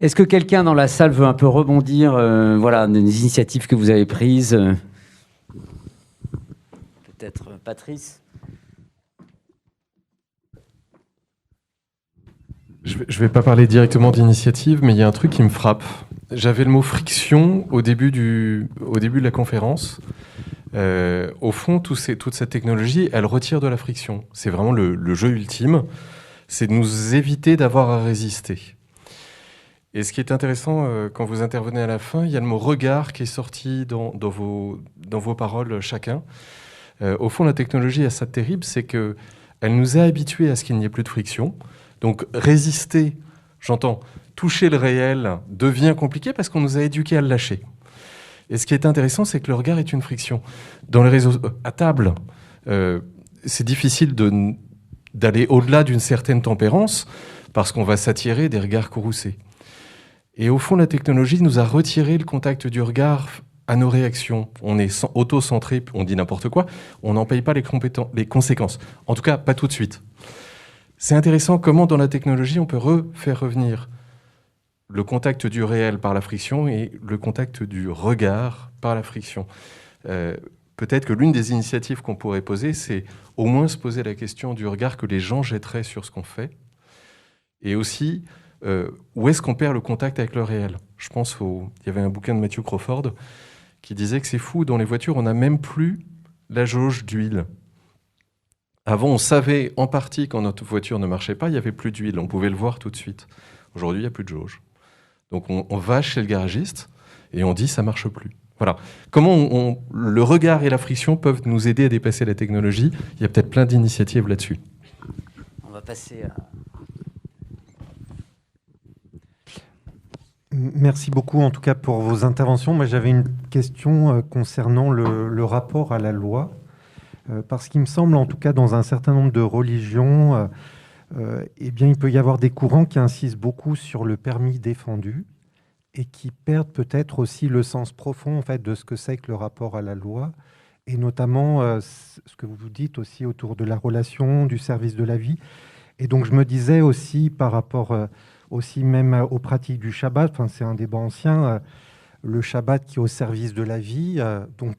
Est-ce que quelqu'un dans la salle veut un peu rebondir, voilà, des initiatives que vous avez prises Peut-être Patrice. Je vais pas parler directement d'initiative, mais il y a un truc qui me frappe. J'avais le mot friction au début de la conférence. Au fond, toute cette technologie, elle retire de la friction. C'est vraiment le jeu ultime, c'est de nous éviter d'avoir à résister. Et ce qui est intéressant, quand vous intervenez à la fin, il y a le mot regard qui est sorti dans vos paroles chacun. Au fond, la technologie a ça de terrible, c'est que elle nous a habitués à ce qu'il n'y ait plus de friction. Donc résister, j'entends, toucher le réel devient compliqué parce qu'on nous a éduqués à le lâcher. Et ce qui est intéressant, c'est que le regard est une friction. Dans les réseaux, à table, c'est difficile d'aller au-delà d'une certaine tempérance parce qu'on va s'attirer des regards courroucés. Et au fond, la technologie nous a retiré le contact du regard à nos réactions. On est auto-centré, on dit n'importe quoi, on n'en paye pas les conséquences. En tout cas, pas tout de suite. C'est intéressant comment dans la technologie, on peut faire revenir le contact du réel par la friction et le contact du regard par la friction. Peut-être que l'une des initiatives qu'on pourrait poser, c'est au moins se poser la question du regard que les gens jetteraient sur ce qu'on fait. Et aussi, où est-ce qu'on perd le contact avec le réel ? Je pense il y avait un bouquin de Matthew Crawford qui disait que c'est fou, dans les voitures, on n'a même plus la jauge d'huile. Avant, on savait en partie quand notre voiture ne marchait pas, il n'y avait plus d'huile, on pouvait le voir tout de suite. Aujourd'hui, il n'y a plus de jauge. Donc on va chez le garagiste et on dit ça marche plus. Voilà. Comment le regard et la friction peuvent nous aider à dépasser la technologie ? Il y a peut-être plein d'initiatives là-dessus. On va passer à... Merci beaucoup en tout cas pour vos interventions. Moi j'avais une question concernant le rapport à la loi, parce qu'il me semble en tout cas dans un certain nombre de religions, eh bien, il peut y avoir des courants qui insistent beaucoup sur le permis défendu et qui perdent peut-être aussi le sens profond en fait, de ce que c'est que le rapport à la loi, et notamment ce que vous dites aussi autour de la relation, du service de la vie. Et donc je me disais aussi par rapport aussi même aux pratiques du Shabbat, enfin, c'est un débat ancien, le Shabbat qui est au service de la vie, donc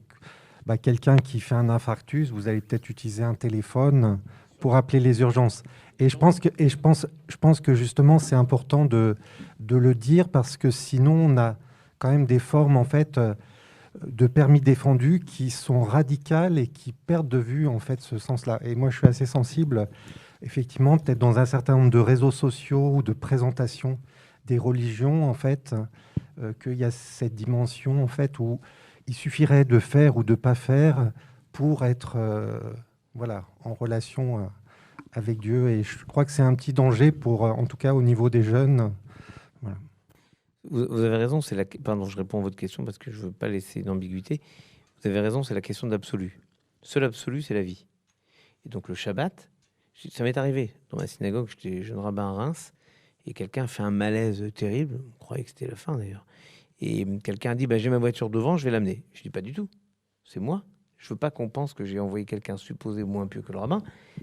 quelqu'un qui fait un infarctus, vous allez peut-être utiliser un téléphone pour appeler les urgences. Et je pense que justement c'est important de le dire, parce que sinon on a quand même des formes en fait de permis défendus qui sont radicales et qui perdent de vue en fait ce sens-là. Et moi je suis assez sensible effectivement, peut-être dans un certain nombre de réseaux sociaux ou de présentations des religions, en fait, qu'il y a cette dimension, en fait, où il suffirait de faire ou de pas faire pour être, voilà, en relation avec Dieu. Et je crois que c'est un petit danger pour, en tout cas, au niveau des jeunes. Voilà. Vous avez raison, pardon, je réponds à votre question parce que je ne veux pas laisser d'ambiguïté. Vous avez raison, c'est la question d'absolu. Seul absolu, c'est la vie. Et donc le Shabbat, ça m'est arrivé. Dans ma synagogue, j'étais jeune rabbin à Reims, et quelqu'un fait un malaise terrible. On croyait que c'était la fin, d'ailleurs. Et quelqu'un a dit, j'ai ma voiture devant, je vais l'amener. Je dis, pas du tout. C'est moi. Je veux pas qu'on pense que j'ai envoyé quelqu'un supposé moins pieux que le rabbin.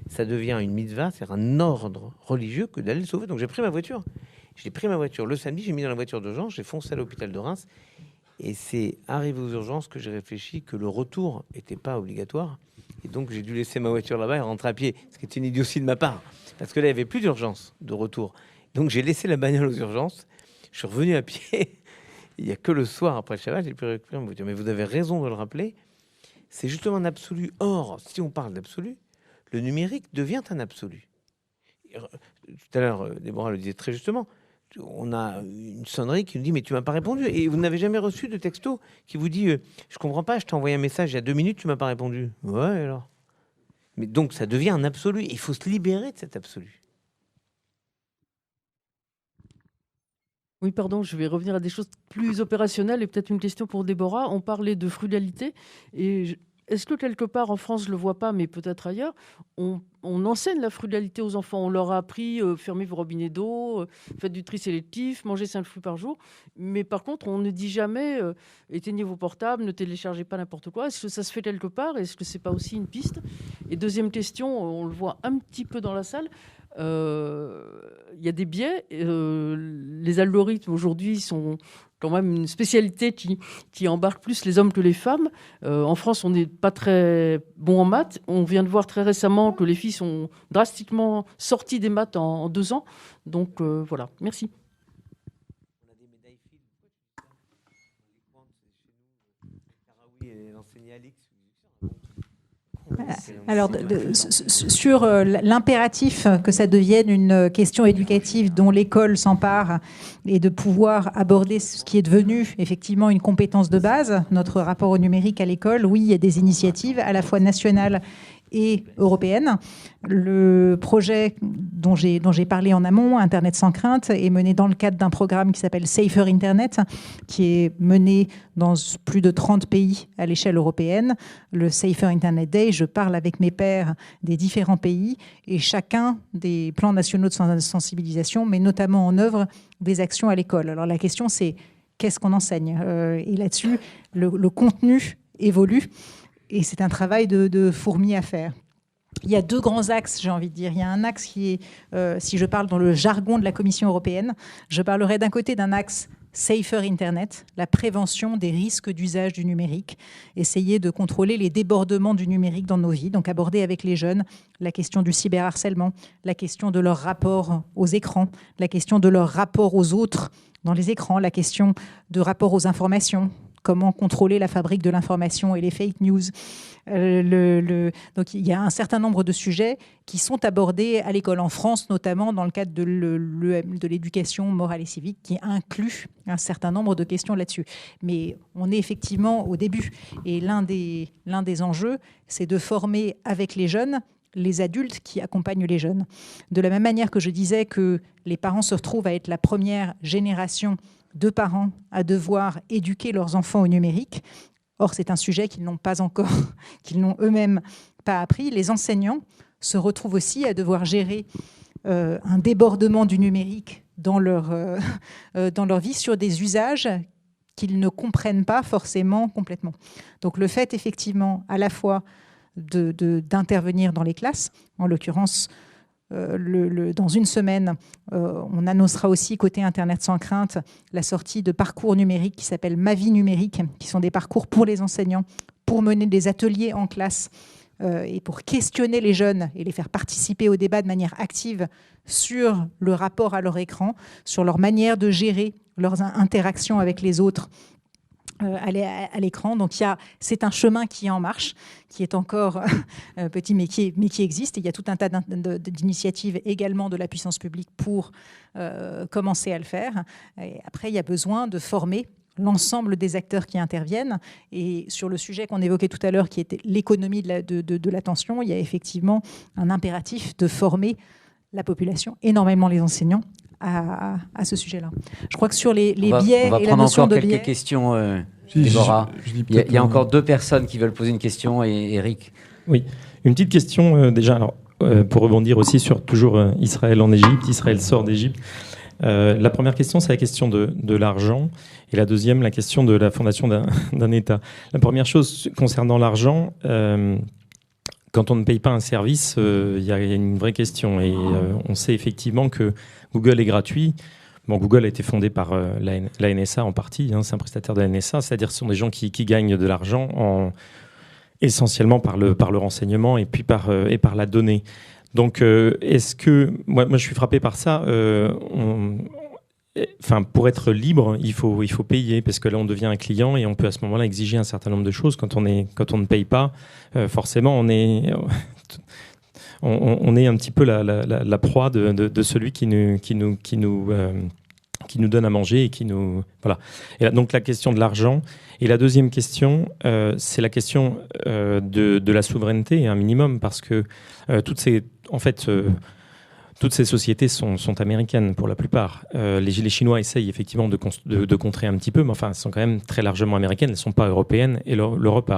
Ça devient une mitzvah, c'est un ordre religieux que d'aller le sauver. Donc j'ai pris ma voiture. J'ai pris ma voiture le samedi, j'ai mis dans la voiture d'urgence, j'ai foncé à l'hôpital de Reims. Et c'est arrivé aux urgences que j'ai réfléchi que le retour n'était pas obligatoire. Et donc, j'ai dû laisser ma voiture là-bas et rentrer à pied, ce qui est une idiotie de ma part. Parce que là, il n'y avait plus d'urgence de retour. Donc, j'ai laissé la bagnole aux urgences. Je suis revenu à pied. Il n'y a que le soir, après le Shabbat, j'ai pu récupérer ma voiture. Mais vous avez raison de le rappeler. C'est justement un absolu. Or, si on parle d'absolu, le numérique devient un absolu. Tout à l'heure, Déborah le disait très justement. On a une sonnerie qui nous dit « mais tu m'as pas répondu ». Et vous n'avez jamais reçu de texto qui vous dit « je comprends pas, je t'ai envoyé un message il y a 2 minutes, tu m'as pas répondu ». Ouais, alors. Mais donc, ça devient un absolu. Il faut se libérer de cet absolu. Oui, pardon, je vais revenir à des choses plus opérationnelles et peut-être une question pour Déborah. On parlait de frugalité et est-ce que quelque part en France, je le vois pas, mais peut-être ailleurs, on enseigne la frugalité aux enfants. On leur a appris fermez vos robinets d'eau, faites du tri sélectif, mangez 5 fruits par jour. Mais par contre, on ne dit jamais éteignez vos portables, ne téléchargez pas n'importe quoi. Est-ce que ça se fait quelque part? Est-ce que c'est pas aussi une piste? Et deuxième question, on le voit un petit peu dans la salle. Il y a des biais. Les algorithmes aujourd'hui sont quand même une spécialité qui embarque plus les hommes que les femmes. En France, on n'est pas très bon en maths. On vient de voir très récemment que les filles sont drastiquement sorties des maths en 2 ans. Donc voilà, merci. On a des médailles filles. L'enseigner à l'X. Alors, sur l'impératif que ça devienne une question éducative dont l'école s'empare et de pouvoir aborder ce qui est devenu effectivement une compétence de base, notre rapport au numérique à l'école, oui, il y a des initiatives à la fois nationales et européenne. Le projet dont j'ai parlé en amont, Internet sans crainte, est mené dans le cadre d'un programme qui s'appelle Safer Internet, qui est mené dans plus de 30 pays à l'échelle européenne. Le Safer Internet Day, je parle avec mes pairs des différents pays et chacun des plans nationaux de sensibilisation met notamment en œuvre des actions à l'école. Alors la question, c'est qu'est-ce qu'on enseigne ? Et là-dessus, le contenu évolue. Et c'est un travail de fourmi à faire. Il y a 2 grands axes, j'ai envie de dire. Il y a un axe qui est, si je parle dans le jargon de la Commission européenne, je parlerai d'un côté d'un axe Safer Internet, la prévention des risques d'usage du numérique, essayer de contrôler les débordements du numérique dans nos vies, donc aborder avec les jeunes la question du cyberharcèlement, la question de leur rapport aux écrans, la question de leur rapport aux autres dans les écrans, la question de rapport aux informations, comment contrôler la fabrique de l'information et les fake news. Donc il y a un certain nombre de sujets qui sont abordés à l'école, en France notamment dans le cadre de l'éducation morale et civique, qui inclut un certain nombre de questions là-dessus. Mais on est effectivement au début. Et l'un des enjeux, c'est de former avec les jeunes les adultes qui accompagnent les jeunes. De la même manière que je disais que les parents se retrouvent à être la première génération de parents à devoir éduquer leurs enfants au numérique. Or, c'est un sujet qu'ils n'ont pas encore, qu'ils n'ont eux-mêmes pas appris. Les enseignants se retrouvent aussi à devoir gérer un débordement du numérique dans leur vie sur des usages qu'ils ne comprennent pas forcément complètement. Donc, le fait, effectivement, à la fois d'intervenir dans les classes, en l'occurrence, dans une semaine, on annoncera aussi côté Internet sans crainte la sortie de parcours numériques qui s'appellent Ma vie numérique, qui sont des parcours pour les enseignants, pour mener des ateliers en classe et pour questionner les jeunes et les faire participer au débat de manière active sur le rapport à leur écran, sur leur manière de gérer leurs interactions avec les autres à l'écran. Donc c'est un chemin qui est en marche, qui est encore petit, mais qui existe. Et il y a tout un tas d'initiatives également de la puissance publique pour commencer à le faire. Et après, il y a besoin de former l'ensemble des acteurs qui interviennent. Et sur le sujet qu'on évoquait tout à l'heure, qui était l'économie de l'attention, il y a effectivement un impératif de former la population, énormément les enseignants, à ce sujet-là. Je crois que sur les biais et la notion de biais... On va prendre encore quelques questions, Déborah. Il y a encore 2 personnes qui veulent poser une question, et Eric. Oui, une petite question déjà, alors, pour rebondir aussi sur toujours Israël en Égypte, Israël sort d'Égypte. La première question, c'est la question de l'argent, et la deuxième, la question de la fondation d'un État. La première chose, concernant l'argent... Quand on ne paye pas un service, il y a une vraie question. Et on sait effectivement que Google est gratuit. Bon, Google a été fondé par la NSA en partie. C'est un prestataire de la NSA. C'est-à-dire que ce sont des gens qui gagnent de l'argent essentiellement par le renseignement et puis par la donnée. Donc, est-ce que... Moi, je suis frappé par ça. Pour être libre, il faut payer, parce que là, on devient un client et on peut à ce moment-là exiger un certain nombre de choses. Quand on ne paye pas, forcément, on est un petit peu la proie de celui qui nous donne à manger et qui nous... Voilà. Et là, donc, la question de l'argent. Et la deuxième question, c'est la question de la souveraineté, un minimum, parce que toutes ces sociétés sont américaines pour la plupart. Les Chinois essayent effectivement de contrer un petit peu, mais enfin, elles sont quand même très largement américaines. Elles ne sont pas européennes. Et l'Europe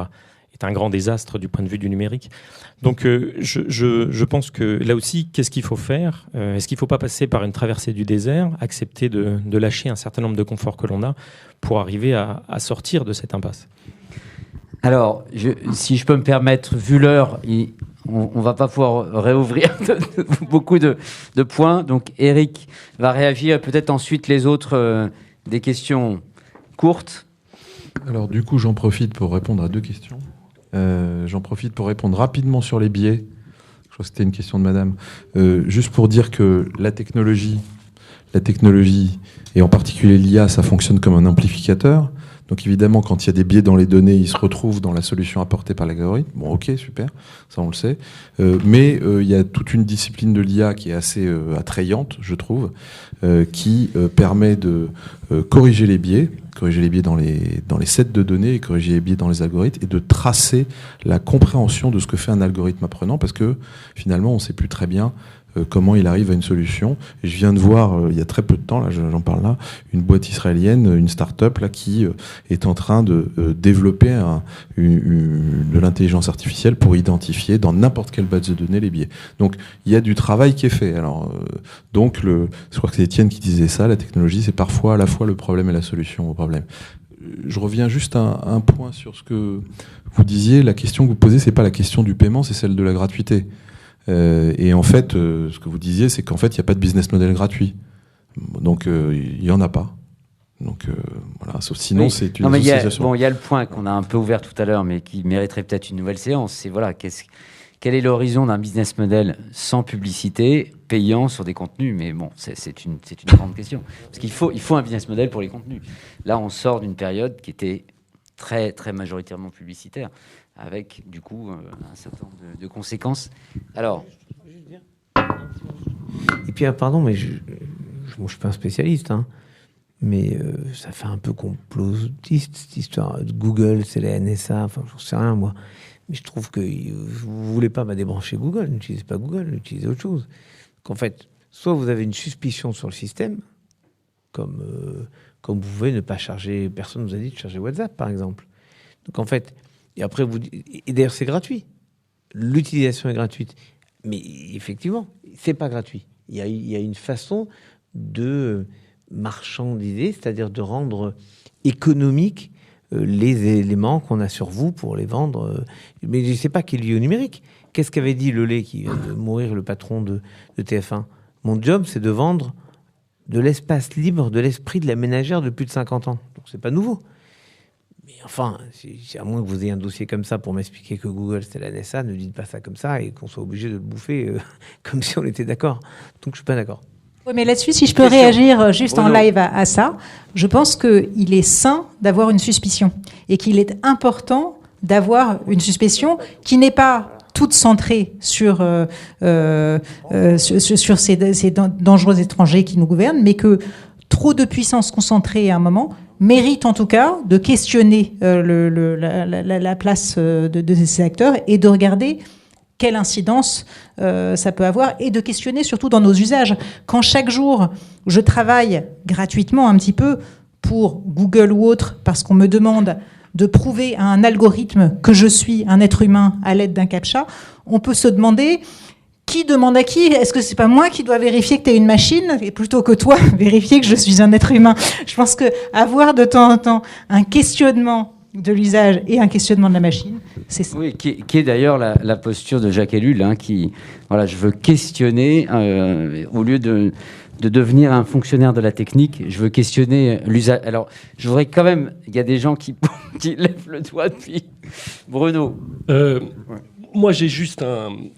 est un grand désastre du point de vue du numérique. Donc je pense que là aussi, qu'est-ce qu'il faut faire ? Est-ce qu'il ne faut pas passer par une traversée du désert, accepter de lâcher un certain nombre de conforts que l'on a pour arriver à sortir de cette impasse ? Alors, si je peux me permettre, vu l'heure, on ne va pas pouvoir réouvrir beaucoup de points. Donc, Eric va réagir, peut-être ensuite les autres, des questions courtes. Alors, du coup, j'en profite pour répondre à 2 questions. J'en profite pour répondre rapidement sur les biais. Je crois que c'était une question de madame. Juste pour dire que la technologie, et en particulier l'IA, ça fonctionne comme un amplificateur. Donc évidemment, quand il y a des biais dans les données, ils se retrouvent dans la solution apportée par l'algorithme. Bon, ok, super, ça on le sait. Mais il y a toute une discipline de l'IA qui est assez attrayante, je trouve, qui permet de corriger les biais dans les sets de données, et corriger les biais dans les algorithmes, et de tracer la compréhension de ce que fait un algorithme apprenant, parce que finalement, on ne sait plus très bien comment il arrive à une solution. Et je viens de voir, il y a très peu de temps, là, j'en parle là, une boîte israélienne, une start-up là, qui est en train de développer de l'intelligence artificielle pour identifier dans n'importe quelle base de données les biais. Donc il y a du travail qui est fait. Alors, je crois que c'est Étienne qui disait ça, la technologie, c'est parfois à la fois le problème et la solution au problème. Je reviens juste à un point sur ce que vous disiez. La question que vous posez, c'est pas la question du paiement, c'est celle de la gratuité. Et en fait, ce que vous disiez, c'est qu'en fait, il n'y a pas de business model gratuit. Donc, il n'y en a pas. Donc, voilà. Sauf sinon, oui. C'est une association. Il y a le point qu'on a un peu ouvert tout à l'heure, mais qui mériterait peut-être une nouvelle séance. C'est voilà, quel est l'horizon d'un business model sans publicité, payant sur des contenus ? Mais bon, c'est une grande question. Parce qu'il faut un business model pour les contenus. Là, on sort d'une période qui était très, très majoritairement publicitaire, avec du coup un certain nombre de conséquences. Alors, et puis pardon, mais je suis pas un spécialiste, hein, mais ça fait un peu complotiste cette histoire. Google, c'est la NSA, enfin j'en sais rien moi, mais je trouve que vous voulez pas débrancher Google, n'utilisez pas Google, utilisez autre chose. Qu'en fait, soit vous avez une suspicion sur le système, comme vous pouvez ne pas charger, personne ne vous a dit de charger WhatsApp par exemple. Donc en fait, et après, et d'ailleurs, c'est gratuit. L'utilisation est gratuite. Mais effectivement, c'est pas gratuit. Il y a une façon de marchandiser, c'est-à-dire de rendre économique les éléments qu'on a sur vous pour les vendre. Mais je ne sais pas qui est lié au numérique. Qu'est-ce qu'avait dit Lelay, qui vient de mourir, le patron de TF1 ? Mon job, c'est de vendre de l'espace libre, de l'esprit de la ménagère de plus de 50 ans. Donc, c'est pas nouveau. Mais enfin, à moins que vous ayez un dossier comme ça pour m'expliquer que Google c'était la NSA, ne dites pas ça comme ça et qu'on soit obligé de le bouffer comme si on était d'accord. Donc je suis pas d'accord. Oui, mais là-dessus, si je peux réagir juste en live à ça, je pense qu'il est sain d'avoir une suspicion et qu'il est important d'avoir une suspicion qui n'est pas toute centrée sur ces dangereux étrangers qui nous gouvernent, mais que trop de puissance concentrée à un moment mérite en tout cas de questionner la place de ces acteurs et de regarder quelle incidence ça peut avoir et de questionner surtout dans nos usages. Quand chaque jour, je travaille gratuitement un petit peu pour Google ou autre parce qu'on me demande de prouver à un algorithme que je suis un être humain à l'aide d'un captcha, on peut se demander qui demande à qui ? Est-ce que c'est pas moi qui dois vérifier que tu es une machine et plutôt que toi vérifier que je suis un être humain ? Je pense que avoir de temps en temps un questionnement de l'usage et un questionnement de la machine, c'est ça. Oui, qui est d'ailleurs la posture de Jacques Ellul, hein, qui, voilà, je veux questionner au lieu de devenir un fonctionnaire de la technique, je veux questionner l'usage. Alors, je voudrais quand même, il y a des gens qui lèvent le doigt depuis. Bruno. Ouais. Moi, j'ai juste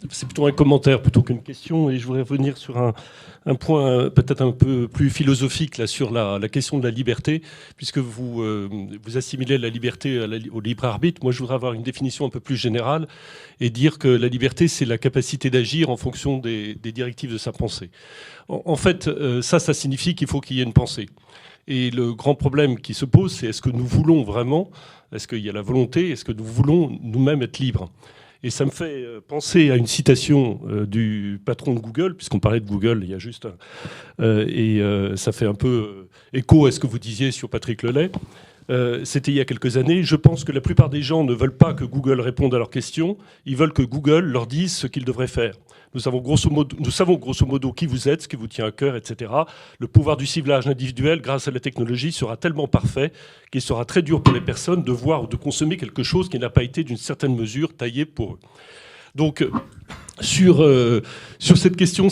c'est plutôt un commentaire plutôt qu'une question, et je voudrais revenir sur un point peut-être un peu plus philosophique là, sur la question de la liberté, puisque vous assimilez la liberté au libre arbitre. Moi, je voudrais avoir une définition un peu plus générale et dire que la liberté, c'est la capacité d'agir en fonction des directives de sa pensée. En fait, ça signifie qu'il faut qu'il y ait une pensée. Et le grand problème qui se pose, c'est est-ce que nous voulons vraiment, est-ce qu'il y a la volonté, est-ce que nous voulons nous-mêmes être libres ? Et ça me fait penser à une citation du patron de Google, puisqu'on parlait de Google il y a juste ça fait un peu écho à ce que vous disiez sur Patrick Lelay. C'était il y a quelques années. Je pense que la plupart des gens ne veulent pas que Google réponde à leurs questions. Ils veulent que Google leur dise ce qu'ils devraient faire. Nous savons grosso modo qui vous êtes, ce qui vous tient à cœur, etc. Le pouvoir du ciblage individuel, grâce à la technologie, sera tellement parfait qu'il sera très dur pour les personnes de voir ou de consommer quelque chose qui n'a pas été d'une certaine mesure taillé pour eux. Donc, sur cette question,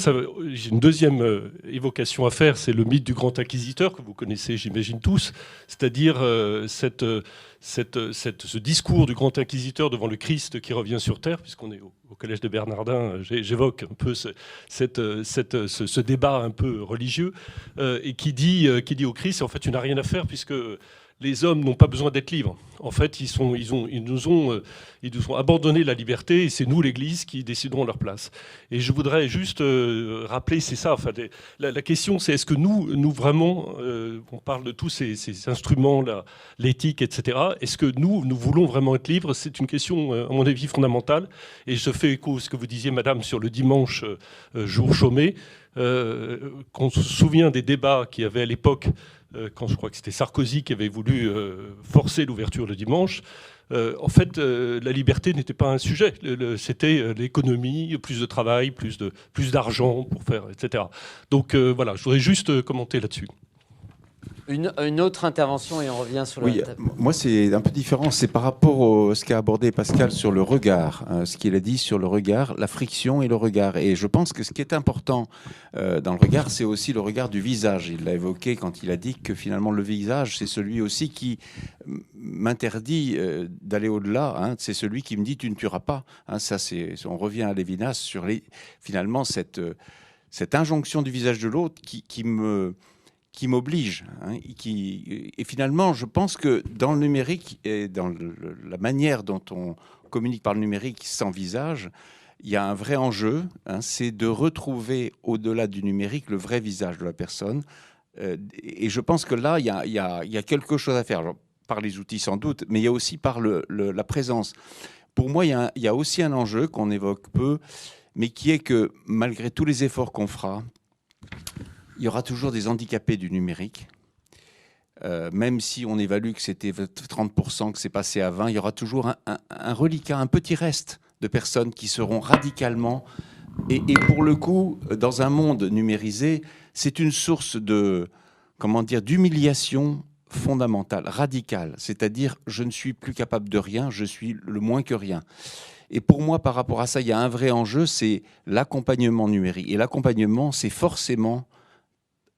j'ai une deuxième évocation à faire, c'est le mythe du grand inquisiteur, que vous connaissez, j'imagine tous, c'est-à-dire ce discours du grand inquisiteur devant le Christ qui revient sur Terre, puisqu'on est au collège de Bernardin, j'évoque un peu ce débat un peu religieux, et qui dit au Christ, en fait, tu n'as rien à faire, puisque les hommes n'ont pas besoin d'être libres. En fait, ils nous ont abandonné la liberté et c'est nous, l'Église, qui déciderons leur place. Et je voudrais juste rappeler, c'est ça. Enfin, la question, c'est est-ce que nous vraiment, on parle de tous ces instruments, l'éthique, etc. Est-ce que nous voulons vraiment être libres? C'est une question, à mon avis, fondamentale. Et je fais écho à ce que vous disiez, Madame, sur le dimanche, jour chômé. Qu'on se souvient des débats qu'il y avait à l'époque, quand je crois que c'était Sarkozy qui avait voulu forcer l'ouverture le dimanche, en fait, la liberté n'était pas un sujet. C'était l'économie, plus de travail, plus d'argent pour faire, etc. Donc voilà, je voudrais juste commenter là-dessus. Une autre intervention et on revient sur Oui, moi c'est un peu différent. C'est par rapport à ce qu'a abordé Pascal sur le regard, ce qu'il a dit sur le regard, la friction et le regard. Et je pense que ce qui est important dans le regard, c'est aussi le regard du visage. Il l'a évoqué quand il a dit que finalement le visage, c'est celui aussi qui m'interdit d'aller au-delà. Hein. C'est celui qui me dit tu ne tueras pas. Hein, ça, on revient à Lévinas sur finalement cette injonction du visage de l'autre qui m'oblige. Hein, et finalement, je pense que dans le numérique et dans la manière dont on communique par le numérique sans visage, il y a un vrai enjeu, hein, c'est de retrouver au-delà du numérique le vrai visage de la personne. Et je pense que là, il y a quelque chose à faire. Genre, par les outils sans doute, mais il y a aussi par la présence. Pour moi, il y a aussi un enjeu qu'on évoque peu, mais qui est que malgré tous les efforts qu'on fera, il y aura toujours des handicapés du numérique. Même si on évalue que c'était 30%, que c'est passé à 20%, il y aura toujours un reliquat, un petit reste de personnes qui seront radicalement... Et pour le coup, dans un monde numérisé, c'est une source d'humiliation fondamentale, radicale. C'est-à-dire, je ne suis plus capable de rien, je suis le moins que rien. Et pour moi, par rapport à ça, il y a un vrai enjeu, c'est l'accompagnement numérique. Et l'accompagnement, c'est forcément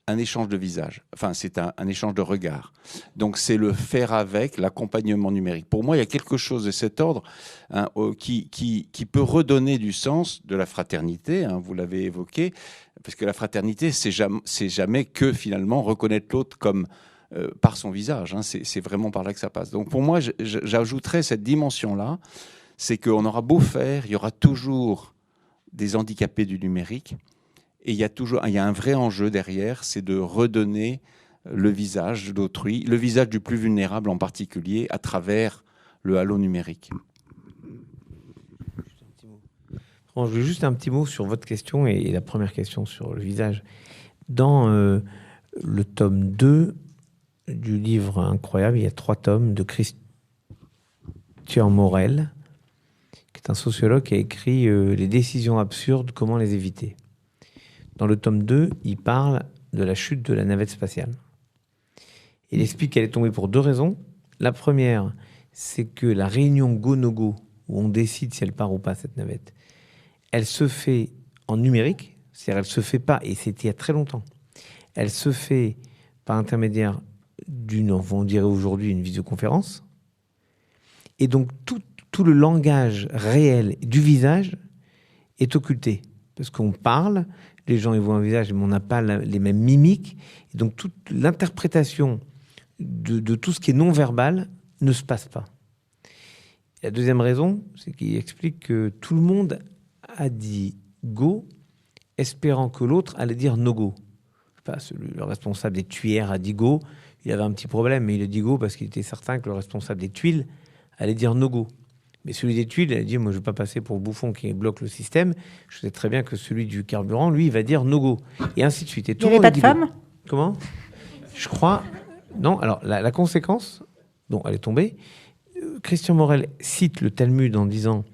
un échange de visage. Enfin, c'est un échange de regard. Donc, c'est le faire avec l'accompagnement numérique. Pour moi, il y a quelque chose de cet ordre qui peut redonner du sens de la fraternité. Hein, vous l'avez évoqué, parce que la fraternité, c'est jamais que finalement reconnaître l'autre comme par son visage. Hein, c'est vraiment par là que ça passe. Donc, pour moi, j'ajouterais cette dimension-là, c'est qu'on aura beau faire, il y aura toujours des handicapés du numérique. Et il y a un vrai enjeu derrière, c'est de redonner le visage d'autrui, le visage du plus vulnérable en particulier, à travers le halo numérique. Je veux juste un petit mot sur votre question et la première question sur le visage. Dans le tome 2 du livre incroyable, il y a 3 tomes de Christian Morel, qui est un sociologue qui a écrit Les décisions absurdes, comment les éviter. Dans le tome 2, il parle de la chute de la navette spatiale. Il explique qu'elle est tombée pour 2 raisons. La première, c'est que la réunion go-no-go, où on décide si elle part ou pas, cette navette, elle se fait en numérique, c'est-à-dire elle se fait pas, et c'était il y a très longtemps, elle se fait par intermédiaire on dirait aujourd'hui une visioconférence, et donc tout le langage réel du visage est occulté, parce qu'on parle, les gens ils voient un visage, mais on n'a pas les mêmes mimiques, et donc toute l'interprétation de tout ce qui est non-verbal ne se passe pas. La deuxième raison, c'est qu'il explique que tout le monde a dit go, espérant que l'autre allait dire no go. Le responsable des tuyères a dit go, il avait un petit problème, mais il a dit go parce qu'il était certain que le responsable des tuiles allait dire no go. Mais celui des tuiles, il a dit moi je ne vais pas passer pour le bouffon qui bloque le système, je sais très bien que celui du carburant, lui, il va dire no go. Et ainsi de suite. Et il n'y avait pas de femmes ? Comment ? Je crois... Non, alors la conséquence, Bon, elle est tombée. Christian Morel cite le Talmud en disant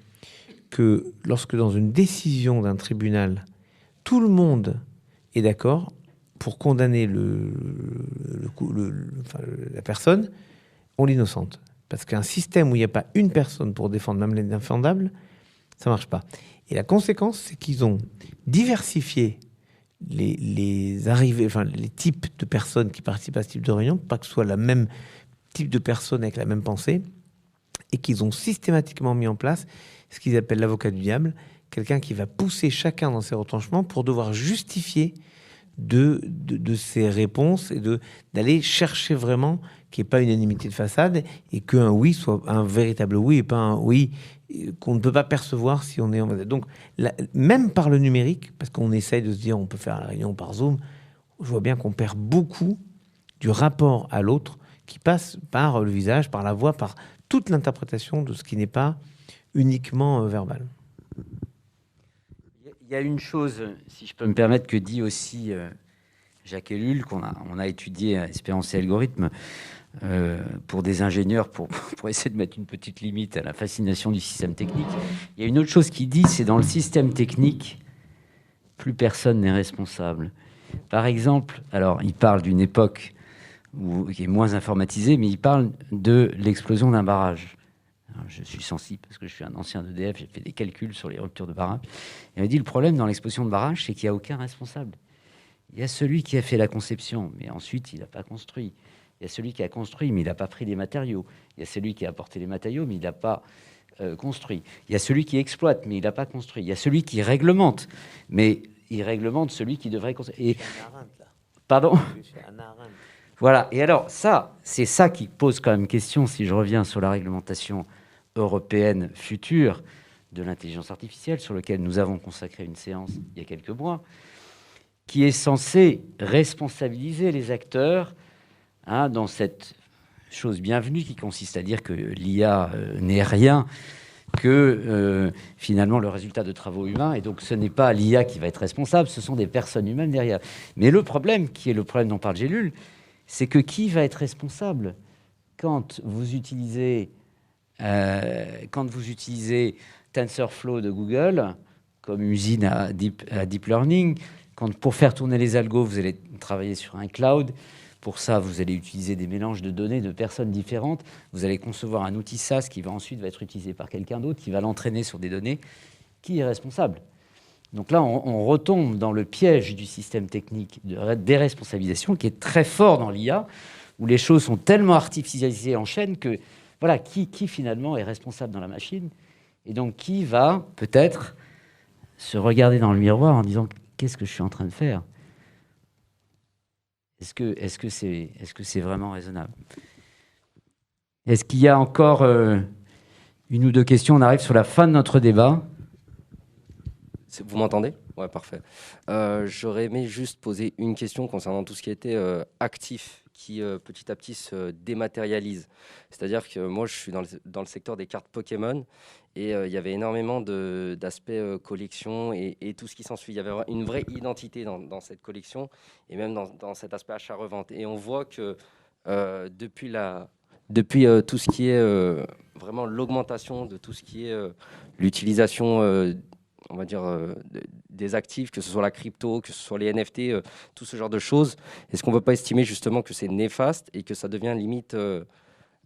que lorsque dans une décision d'un tribunal, tout le monde est d'accord pour condamner la personne, on l'innocente. Parce qu'un système où il n'y a pas une personne pour défendre même l'indéfendable, ça ne marche pas. Et la conséquence, c'est qu'ils ont diversifié les arrivées, les types de personnes qui participent à ce type de réunion, pas que ce soit le même type de personnes avec la même pensée, et qu'ils ont systématiquement mis en place ce qu'ils appellent l'avocat du diable, quelqu'un qui va pousser chacun dans ses retranchements pour devoir justifier de ses réponses et d'aller chercher vraiment qu'il n'y ait pas une unanimité de façade et qu'un oui soit un véritable oui et pas un oui qu'on ne peut pas percevoir si on est en... Donc, même par le numérique, parce qu'on essaye de se dire on peut faire la réunion par Zoom, je vois bien qu'on perd beaucoup du rapport à l'autre qui passe par le visage, par la voix, par toute l'interprétation de ce qui n'est pas uniquement verbal. Il y a une chose, si je peux me permettre, que dit aussi Jacques Ellul, on a étudié à Espérance et Algorithmes pour des ingénieurs, pour essayer de mettre une petite limite à la fascination du système technique. Il y a une autre chose qu'il dit, c'est dans le système technique, plus personne n'est responsable. Par exemple, alors il parle d'une époque qui est moins informatisée, mais il parle de l'explosion d'un barrage. Alors, je suis sensible parce que je suis un ancien d'EDF, j'ai fait des calculs sur les ruptures de barrage. Il m'a dit le problème dans l'explosion de barrage, c'est qu'il n'y a aucun responsable. Il y a celui qui a fait la conception, mais ensuite il n'a pas construit. Il y a celui qui a construit, mais il n'a pas pris les matériaux. Il y a celui qui a apporté les matériaux, mais il n'a pas construit. Il y a celui qui exploite, mais il n'a pas construit. Il y a celui qui réglemente, mais il réglemente celui qui devrait construire. Et... Pardon ? Voilà. Et alors, c'est ça qui pose quand même question, si je reviens sur la réglementation européenne future de l'intelligence artificielle, sur laquelle nous avons consacré une séance il y a quelques mois, qui est censée responsabiliser les acteurs dans cette chose bienvenue qui consiste à dire que l'IA n'est rien que finalement le résultat de travaux humains, et donc ce n'est pas l'IA qui va être responsable, ce sont des personnes humaines derrière. Mais le problème, qui est le problème dont parle Ellul, c'est que qui va être responsable quand vous utilisez TensorFlow de Google comme usine à deep learning, quand pour faire tourner les algos, vous allez travailler sur un cloud. Pour ça, vous allez utiliser des mélanges de données de personnes différentes. Vous allez concevoir un outil SaaS qui va ensuite être utilisé par quelqu'un d'autre, qui va l'entraîner sur des données. Qui est responsable ? Donc là, on retombe dans le piège du système technique de déresponsabilisation qui est très fort dans l'IA, où les choses sont tellement artificialisées en chaîne que, voilà, qui finalement est responsable dans la machine ? Et donc, qui va peut-être se regarder dans le miroir en disant « Qu'est-ce que je suis en train de faire ?» Est-ce que c'est vraiment raisonnable ? Est-ce qu'il y a encore une ou deux questions ? On arrive sur la fin de notre débat. Vous m'entendez ? Ouais, parfait. J'aurais aimé juste poser une question concernant tout ce qui était actif, qui petit à petit se dématérialise. C'est-à-dire que moi, je suis dans le secteur des cartes Pokémon, et il y avait énormément d'aspects collection et tout ce qui s'ensuit. Il y avait une vraie identité dans cette collection, et même dans cet aspect achat-revente. Et on voit que depuis tout ce qui est vraiment l'augmentation de tout ce qui est l'utilisation on va dire, des actifs, que ce soit la crypto, que ce soit les NFT, tout ce genre de choses. Est-ce qu'on ne peut pas estimer justement que c'est néfaste et que ça devient limite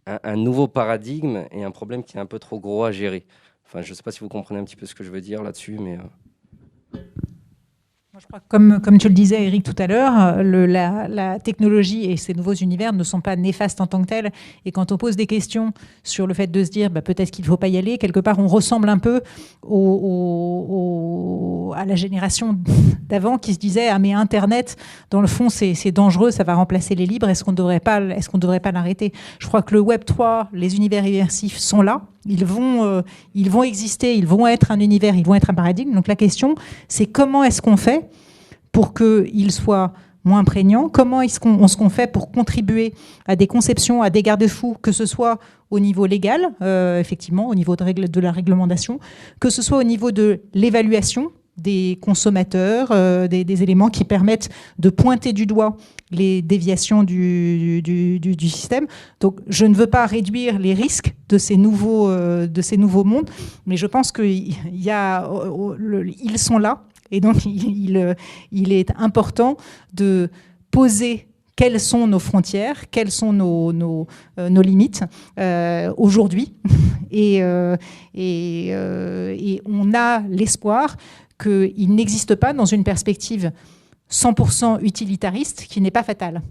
un nouveau paradigme et un problème qui est un peu trop gros à gérer ? Enfin, je ne sais pas si vous comprenez un petit peu ce que je veux dire là-dessus, mais... Moi, je crois que comme tu le disais, Eric, tout à l'heure, la technologie et ces nouveaux univers ne sont pas néfastes en tant que tels. Et quand on pose des questions sur le fait de se dire peut-être qu'il ne faut pas y aller, quelque part, on ressemble un peu à la génération d'avant qui se disait « Ah, mais Internet, dans le fond, c'est dangereux, ça va remplacer les libres. Est-ce qu'on ne devrait pas l'arrêter ?» Je crois que le Web 3, les univers immersifs sont là. Ils vont exister, ils vont être un univers, ils vont être un paradigme. Donc la question, c'est comment est-ce qu'on fait pour qu'ils soient moins prégnants ? Comment est-ce qu'on fait pour contribuer à des conceptions, à des garde-fous, que ce soit au niveau légal, effectivement, au niveau de la réglementation, que ce soit au niveau de l'évaluation des consommateurs, des éléments qui permettent de pointer du doigt les déviations du système. Donc, je ne veux pas réduire les risques de ces nouveaux mondes, mais je pense qu'ils sont là. Et donc, il est important de poser quelles sont nos frontières, quelles sont nos limites aujourd'hui. Et on a l'espoir qu'il n'existe pas dans une perspective 100% utilitariste qui n'est pas fatale.